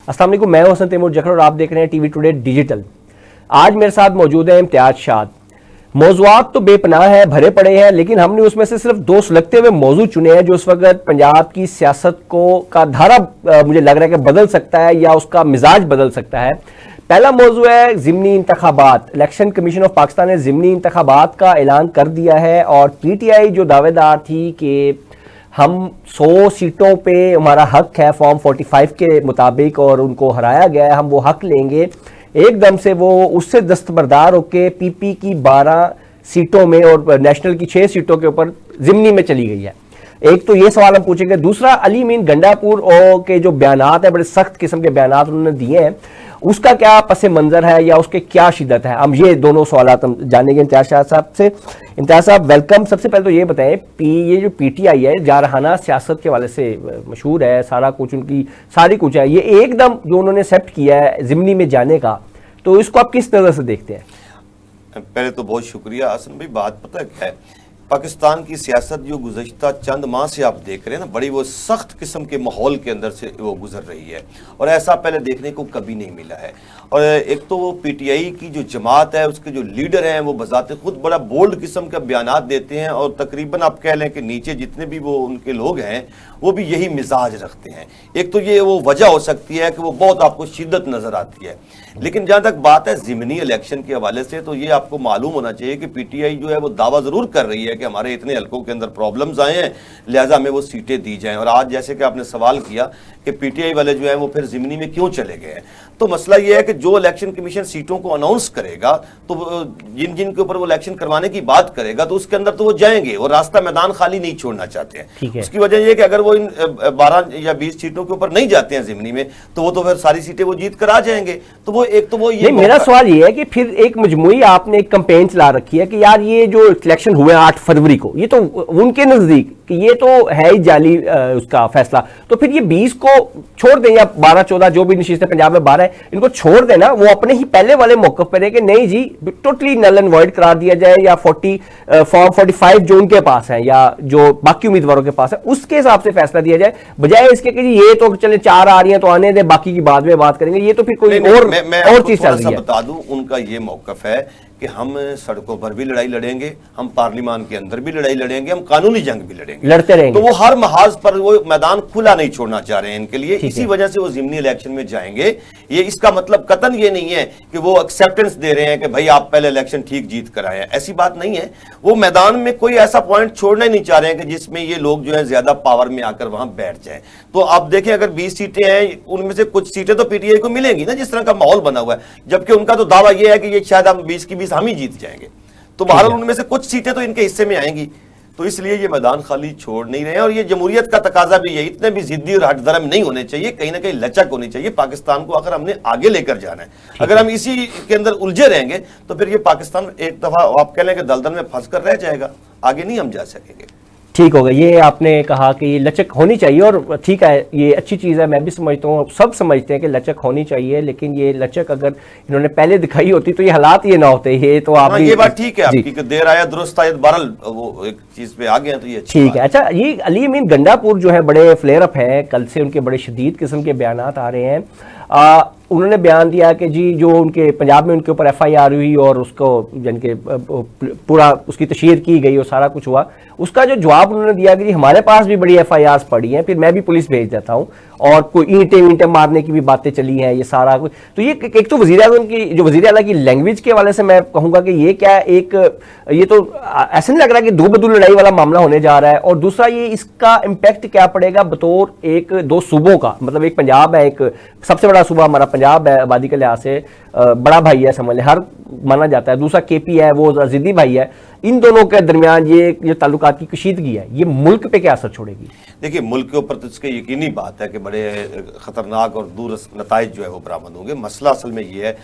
अस्सलाम वालेकुम, मैं हसन तैमूर जखर और आप देख रहे हैं टीवी टुडे डिजिटल। आज मेरे साथ मौजूद है इम्तियाज शाद। मौजूआत तो बेपनाह है, भरे पड़े हैं, लेकिन हमने उसमें से सिर्फ दो सुलगते हुए मौजू चुने हैं जो इस वक्त पंजाब की सियासत को का धारा मुझे लग रहा है कि बदल सकता है या उसका मिजाज बदल सकता है। पहला मौजू है ज़िमनी इंतखाबात। इलेक्शन कमीशन ऑफ पाकिस्तान ने ज़िमनी इंतखाबात का ऐलान कर दिया है और PTI जो दावेदार थी कि हम 100 सीटों पे हमारा हक है फॉर्म 45 के मुताबिक और उनको हराया गया है, हम वो हक लेंगे, एकदम से वो उससे दस्तबरदार होकर PP की 12 सीटों में और नेशनल की 6 सीटों के ऊपर ज़िमनी में चली गई है। एक तो ये सवाल हम पूछेंगे। दूसरा, अली अमीन गंडापुर के जो बयानात है, बड़े सख्त किस्म के बयानात उन्होंने दिए हैं, उसका क्या पस मंजर है या उसके क्या शिद्दत है, हम ये दोनों सवाल हम जानेंगे इम्तियाज शाह साहब से। इम्तियाज साहब वेलकम। सबसे पहले तो ये बताएं, ये जो PTI है जारहाना सियासत के वाले से मशहूर है, सारा कुछ उनकी सारी कुछ है, ये एकदम जो उन्होंने एक्सेप्ट किया है ज़िमनी में जाने का, तो इसको आप किस नज़र से देखते हैं? पहले तो बहुत शुक्रिया हसन भाई। बात पता क्या है, पाकिस्तान की सियासत जो गुज़श्ता चंद माह से आप देख रहे हैं ना, बड़ी वो सख्त किस्म के माहौल के अंदर से वो गुजर रही है और ऐसा पहले देखने को कभी नहीं मिला है। और एक तो वो PTI की जो जमात है, उसके जो लीडर हैं, वो बजाते खुद बड़ा बोल्ड किस्म का बयानात देते हैं और तकरीबन आप कह लें कि नीचे जितने भी वो उनके लोग हैं वो भी यही मिजाज रखते हैं। एक तो ये वो वजह हो सकती है कि वो बहुत आपको शिद्दत नज़र आती है, लेकिन जहाँ तक बात है ज़िमनी इलेक्शन के हवाले से, तो ये आपको मालूम होना चाहिए कि PTI जो है वो दावा ज़रूर कर रही है कि हमारे इतने हलकों के अंदर प्रॉब्लम्स आए हैं, लिहाजा हमें वो सीटें दी जाएं। और आज जैसे कि आपने सवाल किया कि PTI वाले जो है वो फिर ज़िमनी में क्यों चले गए हैं, तो मसला ये है कि जो इलेक्शन कमीशन सीटों को अनाउंस करेगा, तो जिन जिन के ऊपर वो इलेक्शन करवाने की बात करेगा, तो उसके अंदर तो वो जाएंगे, वो रास्ता मैदान खाली नहीं छोड़ना चाहते हैं। उसकी वजह यह कि अगर वो इन 12 या 20 सीटों के ऊपर नहीं जाते हैं ज़िमनी में, तो वो तो फिर सारी सीटें वो जीत कर आ जाएंगे। तो वो एक तो वो ये मेरा सवाल ये है कि फिर एक मजमूई आपने एक कैंपेन चला रखी है कि यार ये जो इलेक्शन हुए 8 फरवरी को, ये तो उनके नजदीक कि ये तो है ही जाली उसका फैसला, तो फिर ये 20 को छोड़ दें या 12-14 जो भी नशीस्तें पंजाब में 12 है, इनको छोड़ देना, वो अपने ही पहले वाले मौके पर है कि नहीं जी टोटली नल एंड वॉइड करार दिया जाए, या फॉर्म 45 जो उनके पास है या जो बाकी उम्मीदवारों के पास है उसके हिसाब से फैसला दिया जाए, बजाय इसके कि ये तो चले 4 आ रही है तो आने दे, बाकी की बाद में बात करेंगे। ये तो फिर कोई और चीज चल रही है। बता दूं, उनका ये मौकफ है कि हम सड़कों पर भी लड़ाई लड़ेंगे, हम पार्लियामान के अंदर भी लड़ाई लड़ेंगे, हम कानूनी जंग भी लड़ेंगे, लड़ते रहेंगे। तो वो हर महाज पर वो मैदान खुला नहीं छोड़ना चाह रहे हैं इनके लिए, इसी वजह से वो ज़िमनी इलेक्शन में जाएंगे। ये इसका मतलब कतन ये नहीं है कि वो एक्सेप्टेंस दे रहे हैं कि भाई आप पहले इलेक्शन ठीक जीत कर आए हैं, ऐसी बात नहीं है। वो मैदान में कोई ऐसा पॉइंट छोड़ना ही नहीं चाह रहे हैं कि जिसमें ये लोग जो है ज्यादा पावर में आकर वहां बैठ जाए। तो आप देखें, अगर 20 सीटें हैं, उनमें से कुछ सीटें तो PTI को मिलेंगी ना, जिस तरह का माहौल बना हुआ है, जबकि उनका तो दावा यह है कि ये शायद हम 20 की 20 हम ही जीत जाएंगे। तो बहरहाल उनमें से कुछ सीटें तो इनके हिस्से में आएंगी, तो इसलिए ये मैदान खाली छोड़ नहीं रहे हैं। और ये जमहूरियत का तकाजा भी है, इतने भी जिद्दी और हटधर्म नहीं होने चाहिए, कहीं ना कहीं लचक होनी चाहिए। पाकिस्तान को अगर हमने आगे लेकर जाना है, अगर हम इसी के अंदर उलझे रहेंगे, तो फिर ये पाकिस्तान एक दफा आप कह लें कि दलदल में फंस कर रह जाएगा, आगे नहीं हम जा सकेंगे। ठीक होगा, ये आपने कहा कि लचक होनी चाहिए और ठीक है, ये अच्छी चीज़ है, मैं भी समझता हूँ, सब समझते हैं कि लचक होनी चाहिए, लेकिन ये लचक अगर इन्होंने पहले दिखाई होती तो ये हालात ये ना होते। ये तो आप ये बात ठीक है आपकी कि देर आया दुरुस्त आया, बहरहाल वो एक चीज़ पे आ गए हैं, तो ये ठीक है। अच्छा, ये अली अमीन गंडापुर जो है बड़े फ्लेयर अप है, कल से उनके बड़े शदीद किस्म के बयानात आ रहे हैं। उन्होंने बयान दिया कि जी जो उनके पंजाब में उनके ऊपर FIR हुई और उसको यानी कि पूरा उसकी तशहीर की गई और सारा कुछ हुआ, उसका जो जवाब उन्होंने दिया कि जी हमारे पास भी बड़ी FIRs पड़ी हैं, फिर मैं भी पुलिस भेज देता हूँ, और कोई ईंटें मारने की भी बातें चली हैं, ये सारा कुछ। तो ये एक तो वज़ीर-ए-आज़म की जो वज़ीर-ए-आला की लैंग्वेज के वाले से मैं कहूँगा कि ये क्या एक, ये तो ऐसा नहीं लग रहा कि दो बदू लड़ाई वाला मामला होने जा रहा है। और दूसरा, ये इसका इम्पैक्ट क्या पड़ेगा बतौर एक 2 सूबों का, मतलब एक पंजाब है, एक सबसे बड़ा सूबा हमारा पंजाब है, आबादी के लिहाज से बड़ा भाई है, समझ लें, हर माना जाता है। दूसरा KP है, वो ज़िद्दी भाई है। इन दोनों के दरमियान ये जो ताल्लुकात की कशीदगी है, ये मुल्क पे क्या असर छोड़ेगी? देखिए, मुल्क के ऊपर तो इसके यकीनी बात है कि बड़े खतरनाक और दूर नताइज जो है वो बरामद होंगे। मसला असल में ये है,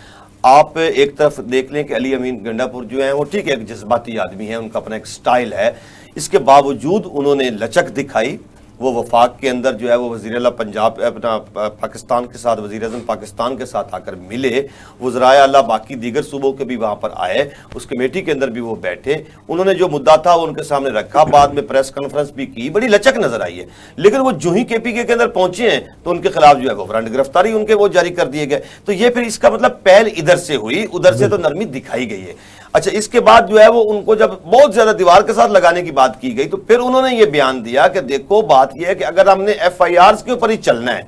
आप एक तरफ देख लें कि अली अमीन गंडापुर जो है वो ठीक है, एक जज्बाती आदमी है, उनका अपना एक स्टाइल है, इसके बावजूद उन्होंने लचक दिखाई वो वफाक के अंदर जो है वो वज़ीर आला पंजाब अपना पाकिस्तान के साथ, वज़ीर आज़म पाकिस्तान के साथ आकर मिले, वज़राए आला बाकी दीगर सूबों के भी वहाँ पर आए, उस कमेटी के अंदर भी वो बैठे, उन्होंने जो मुद्दा था वो उनके सामने रखा, बाद में प्रेस कॉन्फ्रेंस भी की, बड़ी लचक नजर आई है। लेकिन वो जो ही KPK के अंदर पहुंचे हैं तो उनके खिलाफ जो है वो वारंट गिरफ्तारी उनके वो जारी कर दिए गए। तो ये फिर इसका मतलब पहल इधर से हुई, उधर से तो नरमी दिखाई गई है। अच्छा, इसके बाद जो है वो उनको जब बहुत ज्यादा दीवार के साथ लगाने की बात की गई तो फिर उन्होंने ये बयान दिया कि देखो बात यह है कि अगर हमने FIRs के ऊपर ही चलना है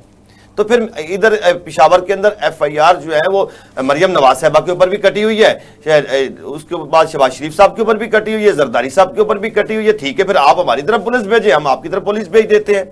तो फिर इधर पेशावर के अंदर FIR जो है वो मरियम नवाज साहबा के ऊपर भी कटी हुई है, उसके बाद शहबाज शरीफ साहब के ऊपर भी कटी हुई है, जरदारी साहब के ऊपर भी कटी हुई है। ठीक है, फिर आप हमारी तरफ पुलिस भेजे, हम आपकी तरफ पुलिस भेज देते हैं।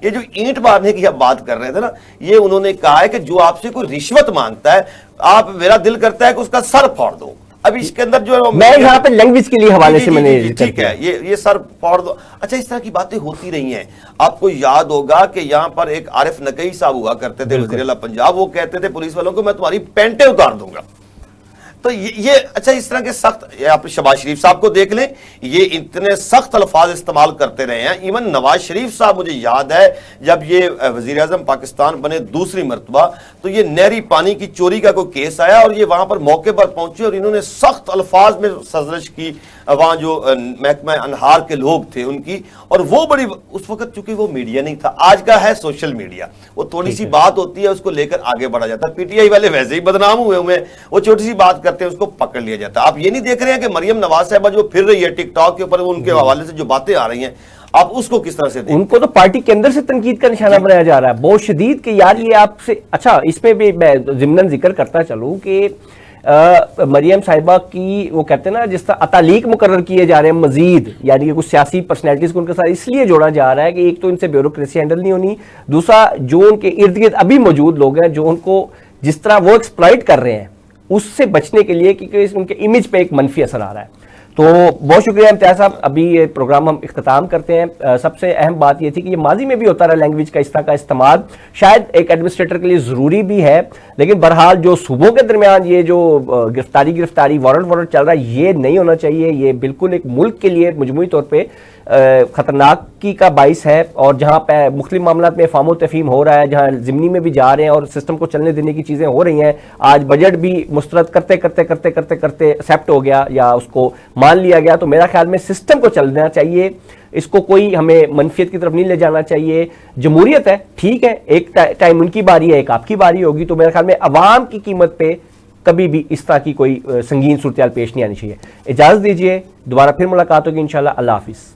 ये जो ईंट मारने की आप बात कर रहे थे ना, ये उन्होंने कहा है कि जो आपसे कोई रिश्वत मांगता है, आप मेरा दिल करता है कि उसका सर फाड़ दो। अब इसके अंदर जो है मैं यहाँ पे लैंग्वेज के लिए हवाले से मैंने ठीक है, ये सर फाड़ दो। अच्छा, इस तरह की बातें होती रही हैं। आपको याद होगा कि यहाँ पर एक आरिफ नकई साहब हुआ करते थे वज़ीर आला पंजाब, वो कहते थे पुलिस वालों को मैं तुम्हारी पैंटें उतार दूंगा। तो ये अच्छा, इस तरह के सख्त, आप शहबाज शरीफ साहब को देख लें, ये इतने सख्त अल्फाज इस्तेमाल करते रहे हैं। इवन नवाज शरीफ साहब, मुझे याद है जब ये वज़ीर आज़म पाकिस्तान बने दूसरी मरतबा, तो ये नहरी पानी की चोरी का कोई केस आया और ये वहां पर मौके पर पहुंचे और इन्होंने सख्त अल्फाज में सजरश की वहां जो महकमा अनहार के लोग थे उनकी, और वो बड़ी, उस वक्त चूंकि वो मीडिया नहीं था, आज का है सोशल मीडिया, वो थोड़ी सी बात होती है उसको लेकर आगे बढ़ा जाता है। PTI वाले वैसे ही बदनाम हुए हुए, वो छोटी सी बात करते हैं उसको पकड़ लिया जाता है। आप ये नहीं देख रहे हैं कि मरियम नवाज साहबा जो फिर रही है टिकटॉक के ऊपर, उनके हवाले से जो बातें आ रही हैं, आप उसको किस तरह से देखें? उनको तो पार्टी के अंदर से तनकीद का निशाना बनाया जा रहा है बहुत शदीद कि यार ये आपसे। अच्छा, इसमें भी मैं जिम्नन जिक्र करता चलूं कि मरियम साहिबा की वो कहते हैं ना, जिस तरह अतालीक मुकर्रर किए जा रहे हैं मजीद, यानी कि कुछ सियासी पर्सनैलिटीज को उनके साथ इसलिए जोड़ा जा रहा है कि एक तो इनसे ब्यूरोक्रेसी हैंडल नहीं होनी, दूसरा जो उनके इर्द गिर्द अभी मौजूद लोग हैं जो उनको जिस तरह वो एक्सप्लॉइट कर रहे हैं उससे बचने के लिए, क्योंकि उनके इमेज पे एक मनफी असर आ रहा है। तो बहुत शुक्रिया इम्तियाज साहब, अभी ये प्रोग्राम हम इख्तिताम करते हैं। सबसे अहम बात ये थी कि ये माजी में भी होता रहा लैंग्वेज का इस तरह का इस्तेमाल, शायद एक एडमिनिस्ट्रेटर के लिए ज़रूरी भी है, लेकिन बहरहाल जो सूबों के दरमियान ये जो गिरफ्तारी वारंट चल रहा है, ये नहीं होना चाहिए। ये बिल्कुल एक मुल्क के लिए मजमूई तौर पर खतरनाकी का बाइस है। और जहाँ पे मुख्तलिफ मामला में फामो तफहीम हो रहा है, जहाँ ज़िमनी में भी जा रहे हैं और सिस्टम को चलने देने की चीज़ें हो रही हैं, आज बजट भी मुस्तरद करते करते करते करते करते एक्सेप्ट हो गया या उसको मान लिया गया। तो मेरा ख्याल में सिस्टम को चलना चाहिए, इसको कोई हमें मनफियत की तरफ नहीं ले जाना चाहिए। जमहूरियत है, ठीक है, एक टाइम उनकी बारी है, एक आपकी बारी होगी। तो मेरे ख्याल में अवाम की कीमत पे कभी भी इस तरह की कोई संगीन सूरत पेश नहीं आनी चाहिए। इजाज़त दीजिए, दोबारा फिर मुलाकात होगी इंशाल्लाह। अल्लाह हाफिज़।